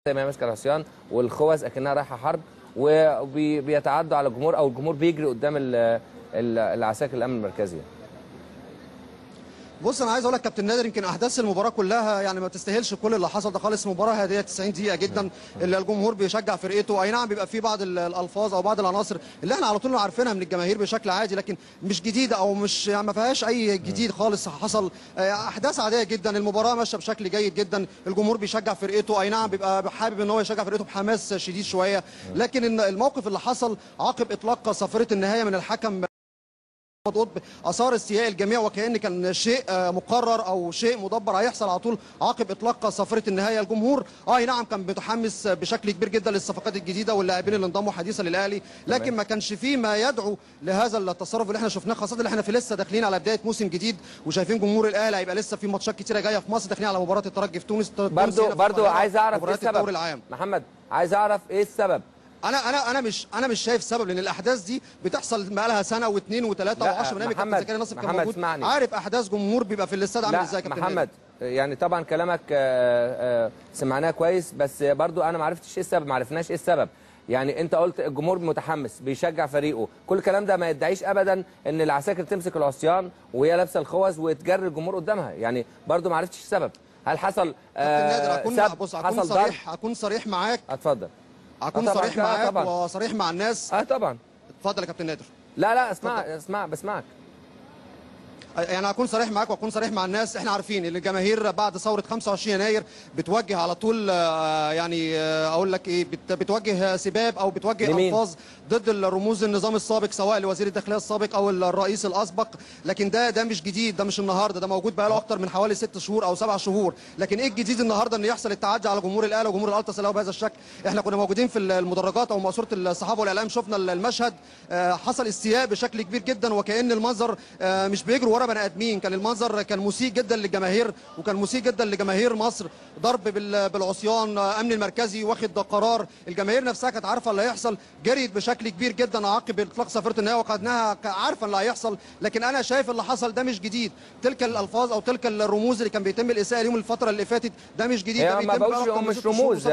زي ما هي ماسكه العصيان والخوذ اكنها رايحه حرب، وبيتعدوا على الجمهور او الجمهور بيجري قدام العساكر الامن المركزي. بص انا عايز اقول لك كابتن نادر، يمكن احداث المباراه كلها يعني ما تستاهلش كل اللي حصل ده خالص. المباراه هاديه 90 دقيقه جدا، اللي الجمهور بيشجع فرقته. اي نعم بيبقى في بعض الالفاظ او بعض العناصر اللي احنا على طول عارفينها من الجماهير بشكل عادي، لكن مش جديده او مش يعني ما فيهاش اي جديد خالص حصل. احداث عاديه جدا، المباراه ماشيه بشكل جيد جدا، الجمهور بيشجع فرقته. اي نعم بيبقى حابب ان هو يشجع فرقته بحماس شديد شويه، لكن الموقف اللي حصل عقب اطلاق صافره النهايه من الحكم قطب اثار استياء الجميع، وكأن كان شيء مقرر او شيء مدبر هيحصل على طول عقب اطلاق صافره النهايه. الجمهور اي نعم كان متحمس بشكل كبير جدا للصفقات الجديده واللاعبين اللي انضموا حديثا للاهلي، لكن ما كانش فيه ما يدعو لهذا التصرف اللي احنا شفناه، خاصه اللي احنا في لسه داخلين على بدايه موسم جديد وشايفين جمهور الاهلي هيبقى لسه في ماتشات كتيره جايه في مصر، داخلين على مباراه الترجي في تونس. برضو عايز اعرف ايه السبب العام. محمد، عايز اعرف ايه السبب. انا مش شايف سبب، لان الاحداث دي بتحصل بقى لها سنه واثنين وثلاثه و10 برنامج. كابتن زكريا ناصر كان موجود، عارف احداث جمهور بيبقى في الاستاد عامل ازاي. كابتن محمد يعني طبعا كلامك سمعناه كويس، بس برضو انا ما عرفتش ايه السبب، ما عرفناش ايه السبب. يعني انت قلت الجمهور متحمس بيشجع فريقه، كل الكلام ده ما يدعيش ابدا ان العساكر تمسك العصيان وهي لابسه الخوذ وتجري الجمهور قدامها، يعني برضو ما عرفتش السبب. هل حصل كابتن نادر هكون صريح معاك. اتفضل. هكون صريح معاك وصريح مع الناس. طبعا. اتفضل يا كابتن نادر. لا اسمع بسمعك. يعني هكون صريح معاك واكون صريح مع الناس. احنا عارفين ان الجماهير بعد ثوره 25 يناير بتوجه على طول يعني اقول لك ايه، بتوجه سباب او بتوجه الفاظ ضد الرموز النظام السابق، سواء لوزير الداخليه السابق او الرئيس الاسبق. لكن ده مش جديد، ده مش النهارده، ده موجود بقاله اكتر من حوالي 6 شهور او 7 شهور. لكن ايه الجديد النهارده ان يحصل التعدي على جمهور الاهلي وجمهور الالتراس له بهذا الشكل؟ احنا كنا موجودين في المدرجات او مقصوره الصحافه والاعلام، شفنا المشهد. حصل استياء بشكل كبير جدا، وكأن المنظر مش بيجروا ورا بني ادمين. كان المنظر كان مسيء جدا للجماهير، وكان مسيء جدا لجماهير مصر. ضرب بالعصيان، امن المركزي واخد قرار، الجماهير نفسها كانت عارفه اللي هيحصل، جريت بشكل كبير جدا عقب اطلاق صافره النهايه، وقدناها عارفه اللي هيحصل. لكن انا شايف اللي حصل ده مش جديد، تلك الالفاظ او تلك الرموز اللي كان بيتم الاساءه ليهم الفتره اللي فاتت ده مش جديد. ده بيتم هم مش رموز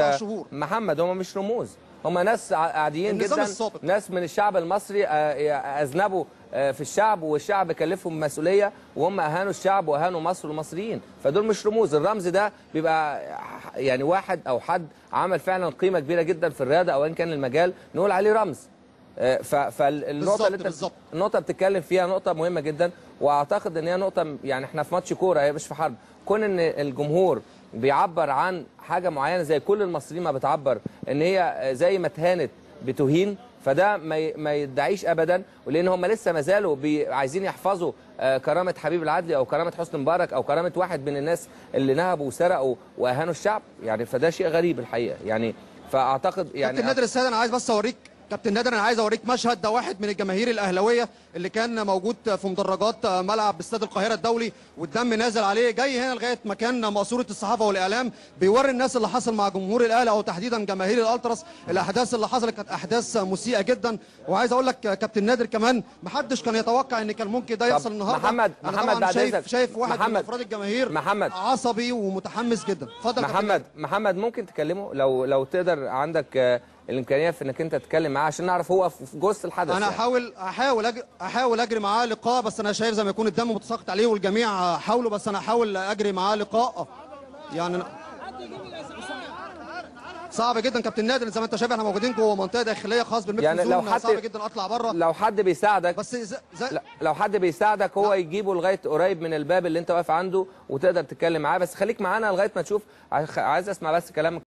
محمد، هم مش رموز، هم ناس عاديين جدا، ناس من الشعب المصري اذنبوا في الشعب، والشعب كلفهم مسؤوليه، وهم اهانوا الشعب واهانوا مصر والمصريين، فدول مش رموز. الرمز ده بيبقى يعني واحد او حد عمل فعلا قيمه كبيره جدا في الرياضه او ان كان المجال نقول عليه رمز. فالنقطه اللي انت النقطه بتتكلم فيها نقطه مهمه جدا، واعتقد ان هي نقطه يعني احنا في ماتش كوره، هي مش في حرب. كون ان الجمهور بيعبر عن حاجه معينه زي كل المصريين ما بتعبر ان هي زي ما اتهانت بتهين، فده ما يدعيش ابدا، ولان هم لسه ما زالوا عايزين يحفظوا كرامه حبيب العدلي او كرامه حسني مبارك او كرامه واحد من الناس اللي نهبوا وسرقوا واهانوا الشعب، يعني فده شيء غريب الحقيقه. يعني فاعتقد يعني كابتن نادر السيد، انا عايز بس اوريك كابتن نادر، انا عايز اوريك مشهد. ده واحد من الجماهير الاهلاويه اللي كان موجود في مدرجات ملعب استاد القاهره الدولي، والدم نازل عليه، جاي هنا لغايه مكان مقصوره الصحافه والاعلام، بيوري الناس اللي حصل مع جمهور الاهلي او تحديدا جماهير الالتراس. الاحداث اللي حصلت كانت احداث مسيئه جدا. وعايز اقول لك كابتن نادر كمان، ما حدش كان يتوقع ان كان ممكن ده يحصل النهارده. محمد بعد شايف واحد من افراد الجماهير عصبي ومتحمس جدا. اتفضل محمد ممكن تكلمه لو تقدر، عندك الامكانيه في انك انت تتكلم معاه عشان نعرف هو في جزء الحدث. انا يعني احاول اجري معاه لقاء، بس انا شايف زي ما يكون الدم متساقط عليه والجميع حاولوا، بس انا احاول اجري معاه لقاء. يعني صعب جدا كابتن نادر، زي ما انت شايف احنا موجودين جوه منطقه داخليه خاص بالميكروفون، يعني صعب جدا اطلع بره. لو حد بيساعدك بس لو حد بيساعدك هو يجيبه لغايه قريب من الباب اللي انت واقف عنده وتقدر تتكلم معاه، بس خليك معانا لغايه ما تشوف. عايز اسمع بس كلامك.